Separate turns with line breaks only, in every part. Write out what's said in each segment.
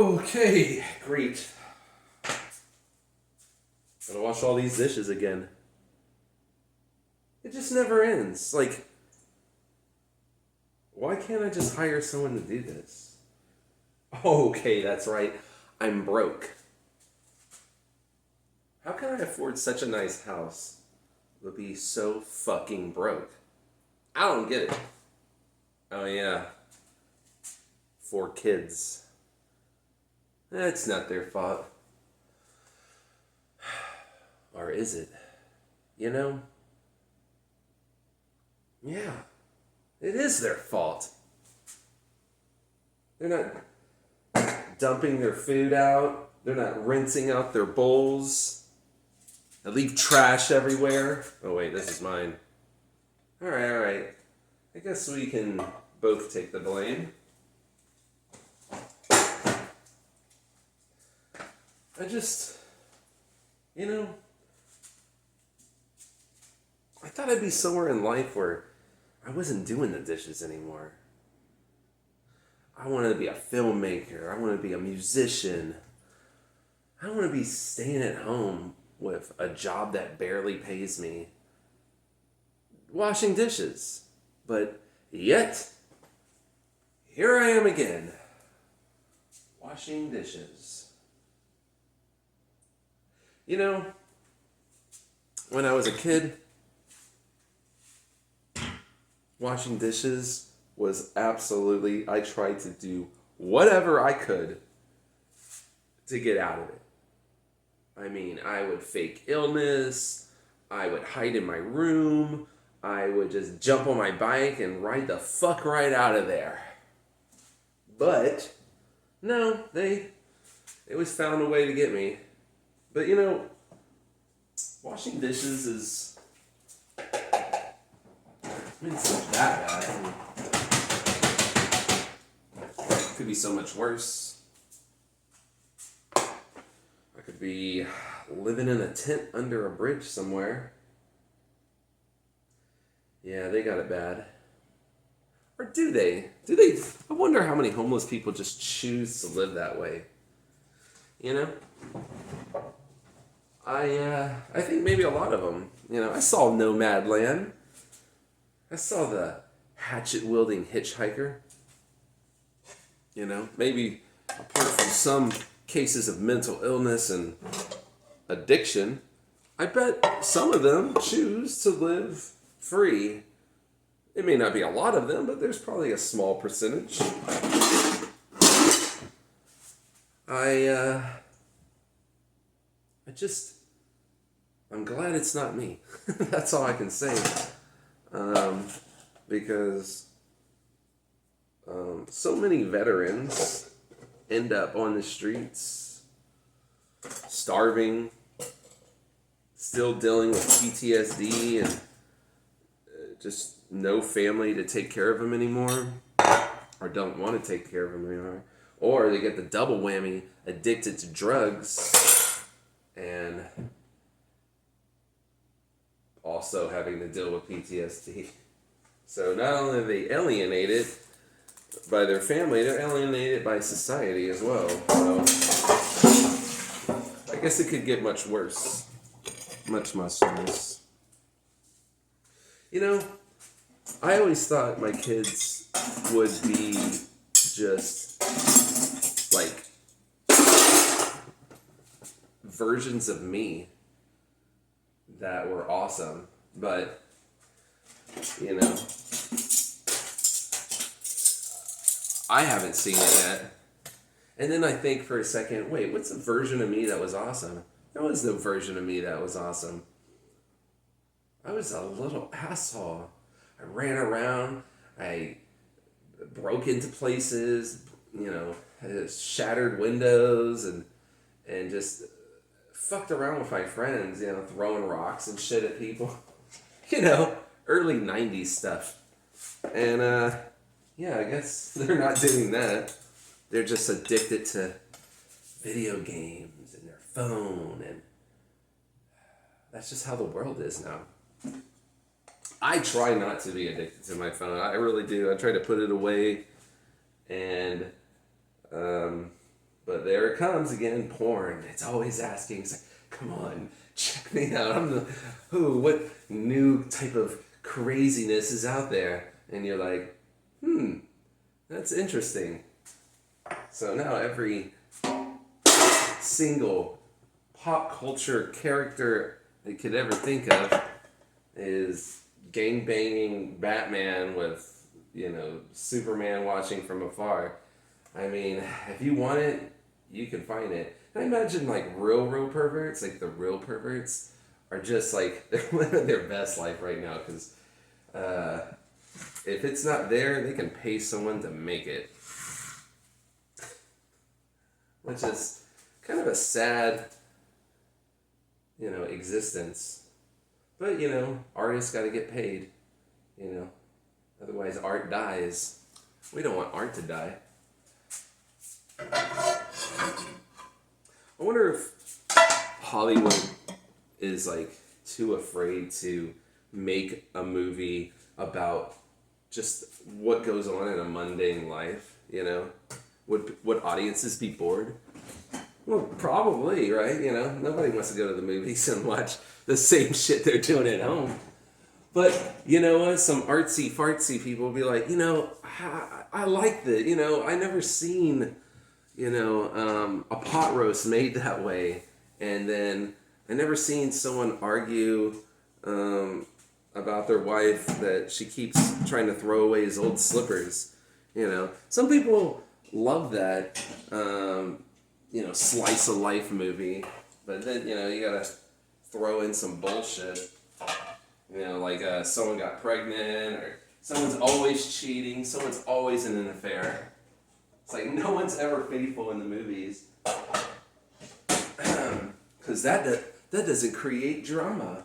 Okay, great. Gotta wash all these dishes again. It just never ends. Like, why can't I just hire someone to do this? Okay, that's right. I'm broke. How can I afford such a nice house but be so fucking broke? I don't get it. Oh, yeah. 4 kids. It's not their fault. Or is it? You know? Yeah. It is their fault. They're not dumping their food out. They're not rinsing out their bowls. They leave trash everywhere. Oh, wait, this is mine. Alright. I guess we can both take the blame. I just, I thought I'd be somewhere in life where I wasn't doing the dishes anymore. I wanted to be a filmmaker. I want to be a musician. I want to be staying at home with a job that barely pays me, washing dishes. But yet, here I am again, washing dishes. You know, when I was a kid, washing dishes was absolutely, I tried to do whatever I could to get out of it. I mean, I would fake illness, I would hide in my room, I would just jump on my bike and ride the fuck right out of there. But, no, they always found a way to get me. But washing dishes is, it's not that bad. It could be so much worse. I could be living in a tent under a bridge somewhere. Yeah, they got it bad. Or do they? I wonder how many homeless people just choose to live that way. I think maybe a lot of them. I saw Nomadland. I saw the hatchet-wielding hitchhiker. Maybe apart from some cases of mental illness and addiction, I bet some of them choose to live free. It may not be a lot of them, but there's probably a small percentage. I'm glad it's not me. That's all I can say. Because so many veterans end up on the streets, starving, still dealing with PTSD, and just no family to take care of them anymore, or don't want to take care of them anymore. Or they get the double whammy, addicted to drugs, and also having to deal with PTSD. So not only are they alienated by their family, they're alienated by society as well. So I guess it could get much worse. Much, much worse. I always thought my kids would be just like versions of me that were awesome, but I haven't seen it yet. And then I think for a second, wait, what's the version of me that was awesome? There was no version of me that was awesome. I was a little asshole. I ran around, I broke into places, shattered windows, and just fucked around with my friends, throwing rocks and shit at people. Early 90s stuff. And, I guess they're not doing that. They're just addicted to video games and their phone, and that's just how the world is now. I try not to be addicted to my phone. I really do. I try to put it away, and But there it comes again, porn. It's always asking, it's like, come on, check me out. What new type of craziness is out there? And you're like, that's interesting. So now every single pop culture character they could ever think of is gang-banging Batman with, Superman watching from afar. I mean, if you want it, you can find it. I imagine real perverts, the real perverts are just they're living their best life right now because if it's not there, they can pay someone to make it. Which is kind of a sad, existence. But, artists got to get paid, Otherwise art dies. We don't want art to die. I wonder if Hollywood is too afraid to make a movie about just what goes on in a mundane life, Would audiences be bored? Well, probably, right? Nobody wants to go to the movies and watch the same shit they're doing at home. But, you know what? Some artsy-fartsy people will be like, I like that. I never seen, a pot roast made that way. And then I never seen someone argue about their wife that she keeps trying to throw away his old slippers. Some people love that, slice of life movie. But then, you gotta throw in some bullshit. Someone got pregnant, or someone's always cheating, someone's always in an affair. It's no one's ever faithful in the movies. Because that doesn't create drama.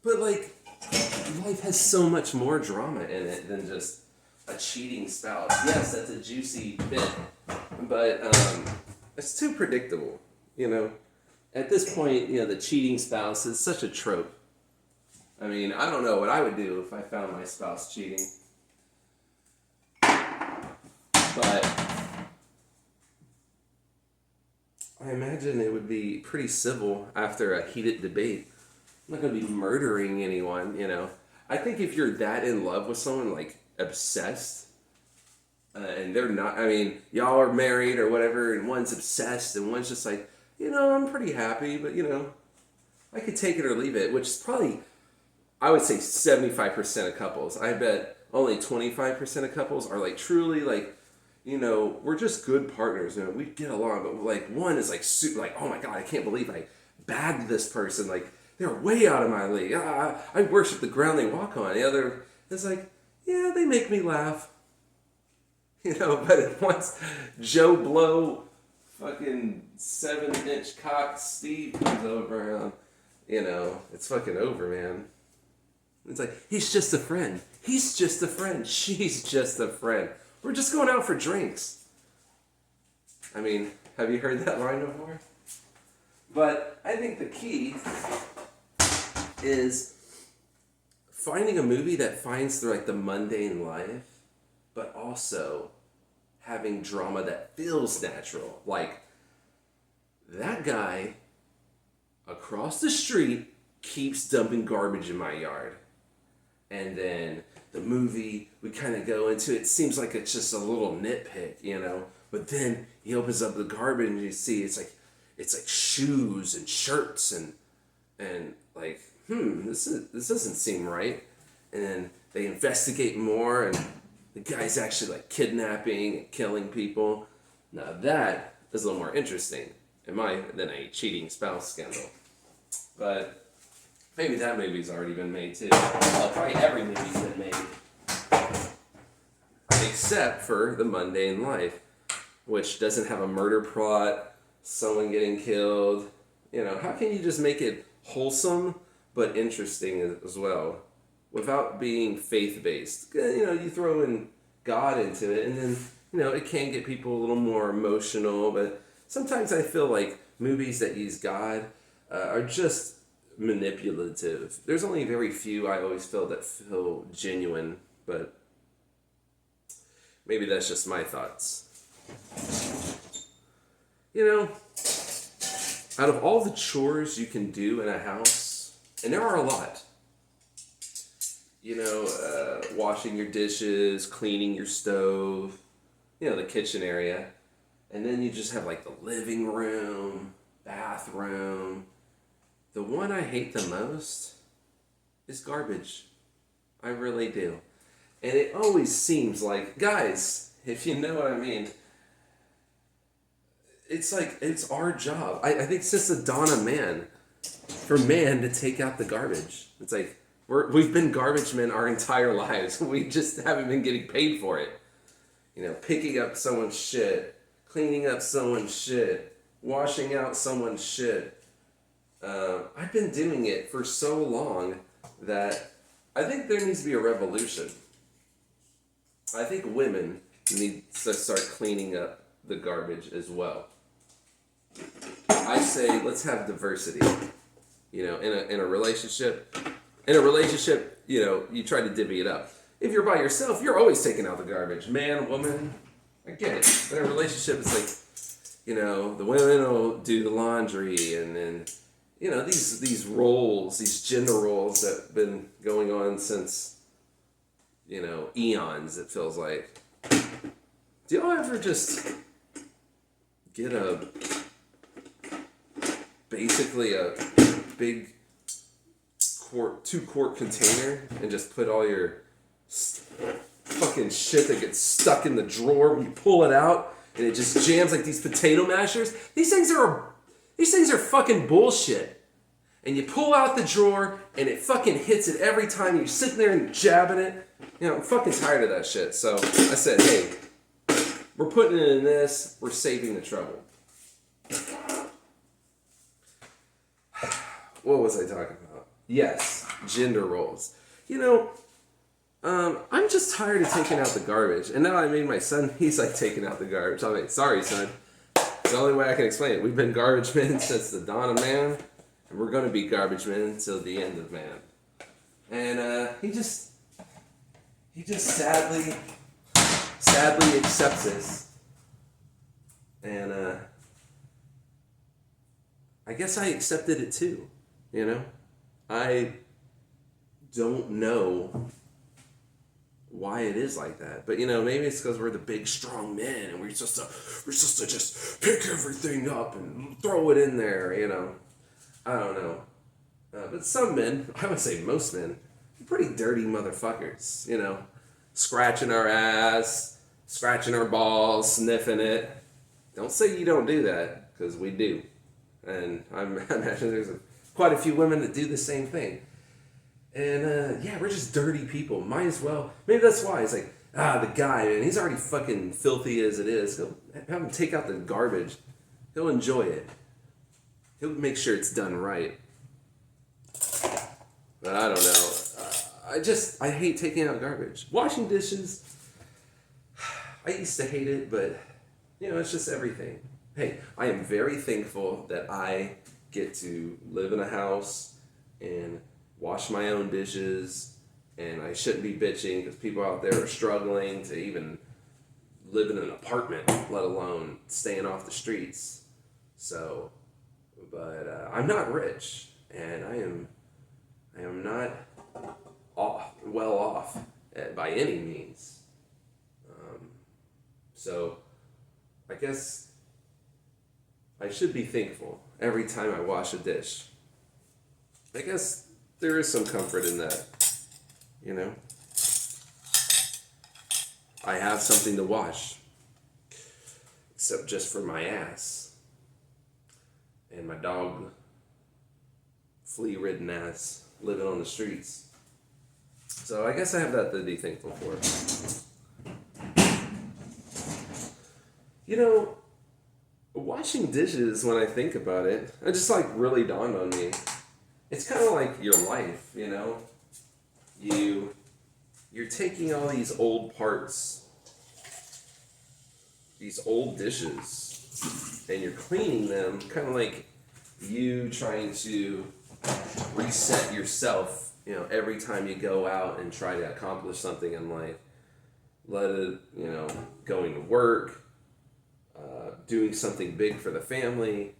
But, life has so much more drama in it than just a cheating spouse. Yes, that's a juicy bit, but it's too predictable, At this point, the cheating spouse is such a trope. I mean, I don't know what I would do if I found my spouse cheating. But I imagine it would be pretty civil after a heated debate. I'm not going to be murdering anyone, I think if you're that in love with someone, obsessed, and they're not, y'all are married or whatever, and one's obsessed, and one's just I'm pretty happy, but, I could take it or leave it, which is probably, I would say 75% of couples. I bet only 25% of couples are truly we're just good partners. We get along, but one is oh my God, I can't believe I bagged this person. They're way out of my league. I worship the ground they walk on. The other is yeah, they make me laugh. But once Joe Blow, fucking 7-inch cock Steve comes over, it's fucking over, man. It's he's just a friend. He's just a friend. She's just a friend. We're just going out for drinks. Have you heard that line before? But I think the key is finding a movie that finds the mundane life, but also having drama that feels natural. That guy across the street keeps dumping garbage in my yard. And then the movie, we kind of go into it seems like it's just a little nitpick, But then he opens up the garbage and you see it's shoes and shirts and this doesn't seem right. And then they investigate more, and the guy's actually kidnapping and killing people. Now that is a little more interesting than a cheating spouse scandal. But maybe that movie's already been made too. Well, probably every movie's been made. Except for The Mundane Life, which doesn't have a murder plot, someone getting killed. How can you just make it wholesome but interesting as well without being faith-based? You throw in God into it, and then, it can get people a little more emotional, but sometimes I feel movies that use God are just manipulative. There's only very few I always feel that feel genuine, but maybe that's just my thoughts. You know, out of all the chores you can do in a house, and there are a lot, washing your dishes, cleaning your stove, the kitchen area. And then you just have like the living room, bathroom. The one I hate the most is garbage. I really do. And it always seems like, guys, if you know what I mean, it's like, it's our job. I think since the dawn of man, for man to take out the garbage. It's like, we've been garbage men our entire lives. We just haven't been getting paid for it. Picking up someone's shit, cleaning up someone's shit, washing out someone's shit. I've been doing it for so long that I think there needs to be a revolution. I think women need to start cleaning up the garbage as well. I say let's have diversity. In a relationship. In a relationship, you try to divvy it up. If you're by yourself, you're always taking out the garbage. Man, woman, I get it. But in a relationship, it's like, the women will do the laundry, and then, these roles, these gender roles that have been going on since, eons, it feels like. Do y'all ever just get basically a big 2-quart container and just put all your fucking shit that gets stuck in the drawer when you pull it out and it just jams like these potato mashers? These things are fucking bullshit. And you pull out the drawer and it fucking hits it every time. You're sitting there and jabbing it. I'm fucking tired of that shit. So I said, hey, we're putting it in this. We're saving the trouble. What was I talking about? Yes, gender roles. I'm just tired of taking out the garbage. And now I made my son, he's like taking out the garbage. I'm like, sorry, son. It's the only way I can explain it. We've been garbage men since the dawn of man, and we're going to be garbage men until the end of man. And he just sadly accepts this. And I guess I accepted it too. I don't know why it is like that, but maybe it's because we're the big strong men and we're supposed to just pick everything up and throw it in there. I don't know, but some men, I would say most men, are pretty dirty motherfuckers. Scratching our ass, scratching our balls, sniffing it. Don't say you don't do that, because we do, and I imagine there's quite a few women that do the same thing. And, we're just dirty people. Might as well. Maybe that's why. It's like, the guy, man, he's already fucking filthy as it is. Go have him take out the garbage. He'll enjoy it. He'll make sure it's done right. But I don't know. I hate taking out garbage. Washing dishes, I used to hate it, but, it's just everything. Hey, I am very thankful that I get to live in a house and wash my own dishes, and I shouldn't be bitching because people out there are struggling to even live in an apartment, let alone staying off the streets. So, but I'm not rich, and I am not well off by any means. So I guess I should be thankful every time I wash a dish. I guess there is some comfort in that, I have something to wash, except just for my ass and my dog, flea-ridden ass, living on the streets. So I guess I have that to be thankful for. Washing dishes, when I think about it, it just really dawned on me. It's kind of like your life, You're taking all these old parts, these old dishes, and you're cleaning them, kind of like you trying to reset yourself, every time you go out and try to accomplish something in life. Let it, going to work, doing something big for the family.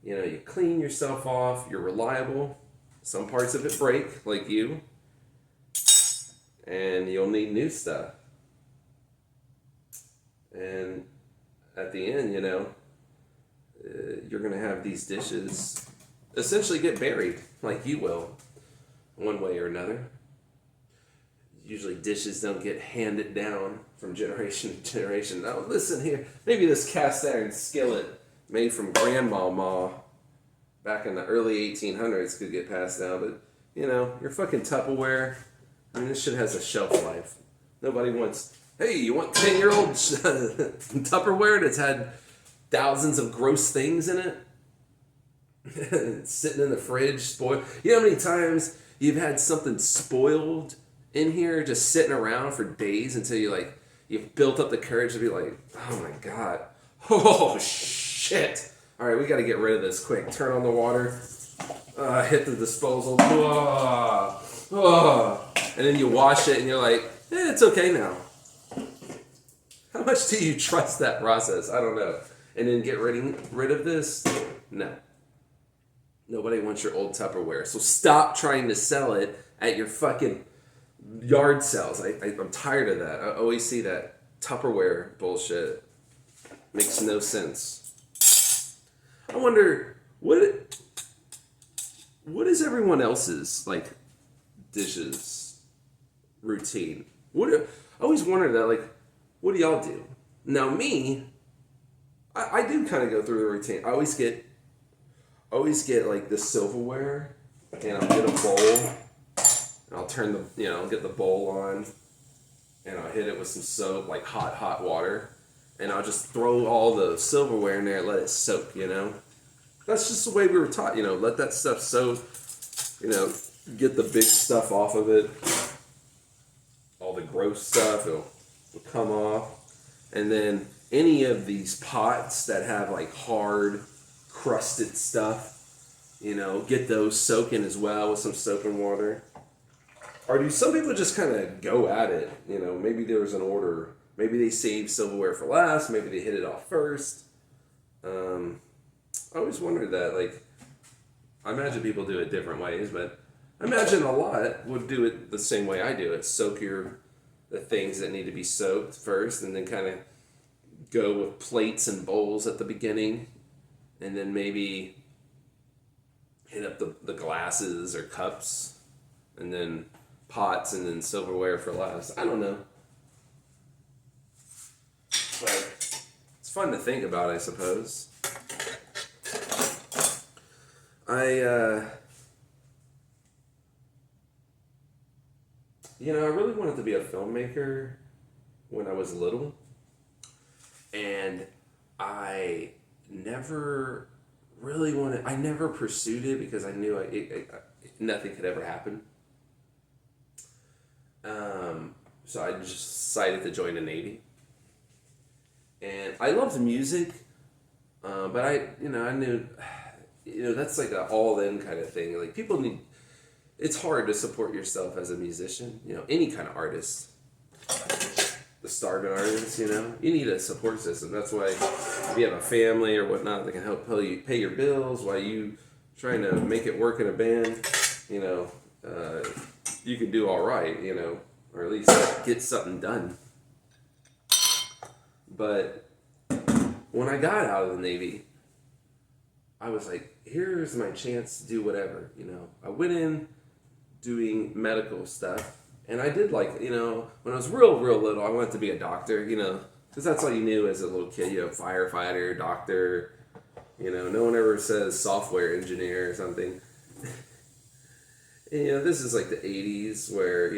You know, you clean yourself off, you're reliable. Some parts of it break, like you, and you'll need new stuff. And at the end, you know, you're going to have these dishes essentially get buried, like you will, one way or another. Usually dishes don't get handed down from generation to generation. Now, listen here, maybe this cast iron skillet made from Grandma Ma back in the early 1800s could get passed down, but, you know, your fucking Tupperware, I mean, this shit has a shelf life. Nobody wants, hey, you want 10-year-old Tupperware that's had thousands of gross things in it? It's sitting in the fridge, spoiled. You know how many times you've had something spoiled in here just sitting around for days until you've built up the courage to be like, oh my God, oh shit. All right, we got to get rid of this quick. Turn on the water, hit the disposal, and then you wash it and you're like, it's okay now. How much do you trust that process? I don't know. And then get rid of this? No. Nobody wants your old Tupperware. So stop trying to sell it at your fucking yard sales. I'm tired of that. I always see that Tupperware bullshit. Makes no sense. I wonder, what is everyone else's, like, dishes routine? I always wondered that, like, what do y'all do? Now me, I do kind of go through the routine. I always get like the silverware, and I'll get a bowl, and I'll turn I'll get the bowl on, and I'll hit it with some soap, like hot water, and I'll just throw all the silverware in there and let it soak, you know? That's just the way we were taught, you know, let that stuff soak, you know, get the big stuff off of it, all the gross stuff, it'll come off, and then any of these pots that have like hard, crusted stuff, you know, get those soaking as well with some soap and water. Or do some people just kind of go at it? You know, maybe there was an order. Maybe they save silverware for last. Maybe they hit it off first. I always wondered that. Like, I imagine people do it different ways, but I imagine a lot would do it the same way I do it. Soak the things that need to be soaked first, and then kind of go with plates and bowls at the beginning, and then maybe hit up the glasses or cups, and then pots, and then silverware for last. I don't know. But it's fun to think about, I suppose. I really wanted to be a filmmaker when I was little, and I never pursued it because I knew nothing could ever happen. So I just decided to join the Navy. And I loved music, but I knew, that's like an all-in kind of thing. Like, it's hard to support yourself as a musician, any kind of artist. The starving artist, you need a support system. That's why if you have a family or whatnot that can help pay your bills while you trying to make it work in a band, you can do all right, or at least get something done. But when I got out of the Navy, I was like, here's my chance to do whatever, I went in doing medical stuff, and I did when I was real little, I wanted to be a doctor, because that's all you knew as a little kid, firefighter, doctor, no one ever says software engineer or something. And, this is like the 80s where,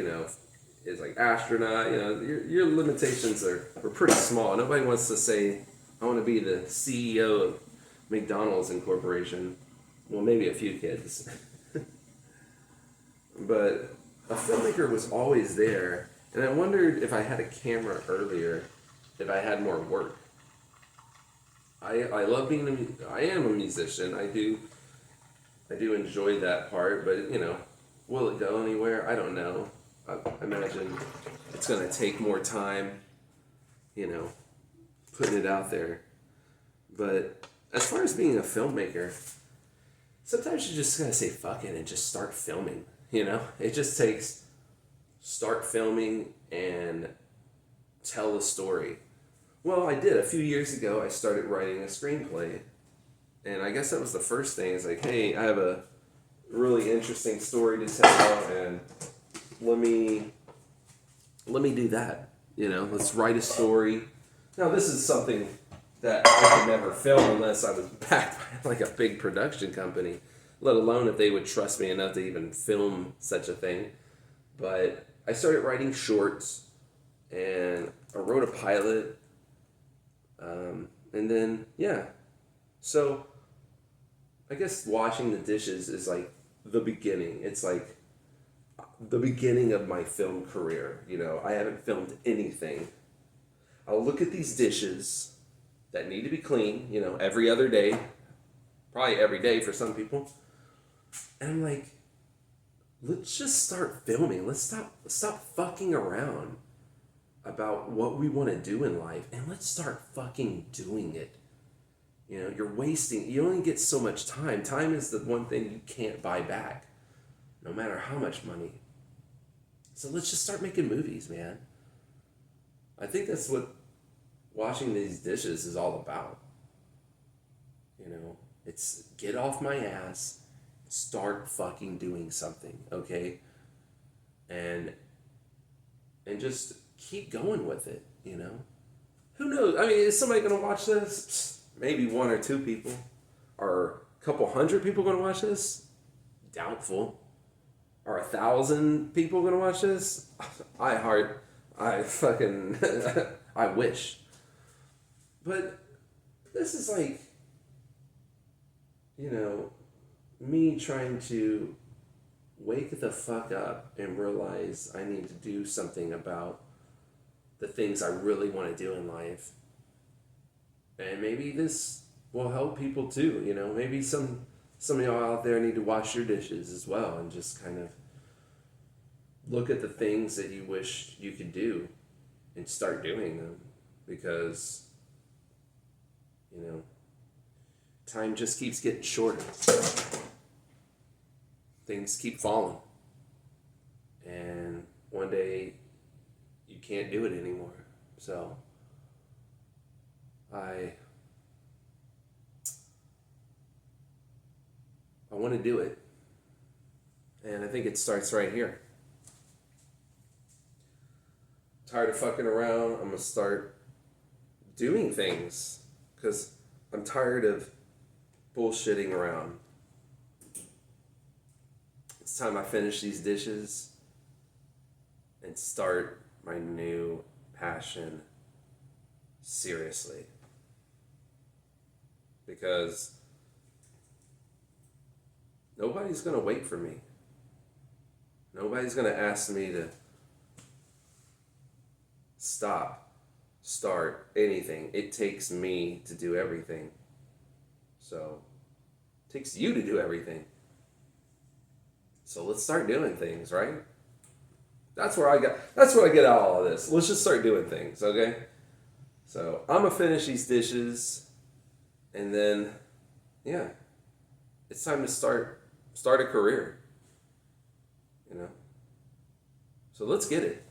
it's like astronaut, your limitations were pretty small. Nobody wants to say, I want to be the CEO of McDonald's Incorporation. Well, maybe a few kids. But a filmmaker was always there, and I wondered if I had a camera earlier, if I had more work. I love being I am a musician. I do enjoy that part, but will it go anywhere? I don't know. I imagine it's gonna take more time, putting it out there. But as far as being a filmmaker, sometimes you just gotta say fuck it and just start filming. You know, it just takes start filming and tell a story. Well, I did a few years ago. I started writing a screenplay, and I guess that was the first thing. It's like, hey, I have a really interesting story to tell, and let me do that. You know, let's write a story. Now, this is something that I could never film unless I was backed by like a big production company, let alone if they would trust me enough to even film such a thing. But I started writing shorts, and I wrote a pilot, and then, yeah. So, I guess washing the dishes is like the beginning. It's like the beginning of my film career. You know, I haven't filmed anything. I'll look at these dishes that need to be clean, you know, every other day, probably every day for some people. And I'm like, let's just start filming. Let's stop fucking around about what we want to do in life, and let's start fucking doing it. You know, you're wasting, you only get so much time. Time is the one thing you can't buy back, no matter how much money. So let's just start making movies, man. I think that's what washing these dishes is all about. You know, it's get off my ass, start fucking doing something, okay? And just keep going with it, you know? Who knows? I mean, is somebody gonna watch this? Maybe one or two people. Are a couple hundred people gonna watch this? Doubtful. Are 1,000 people gonna watch this? I fucking, I wish. But this is like, you know, me trying to wake the fuck up and realize I need to do something about the things I really want to do in life. And maybe this will help people too, you know. Maybe some of y'all out there need to wash your dishes as well and just kind of look at the things that you wish you could do and start doing them, because you know, time just keeps getting shorter. Things keep falling. And one day you can't do it anymore. So I want to do it. And I think it starts right here. Tired of fucking around. I'm going to start doing things, because I'm tired of bullshitting around. It's time I finish these dishes and start my new passion seriously. Because nobody's going to wait for me. Nobody's going to ask me to start anything. It takes me to do everything. So, it takes you to do everything. So let's start doing things, right? That's what I get out of all of this. Let's just start doing things, okay? So I'm gonna finish these dishes, and then, yeah, it's time to start a career. You know? So let's get it.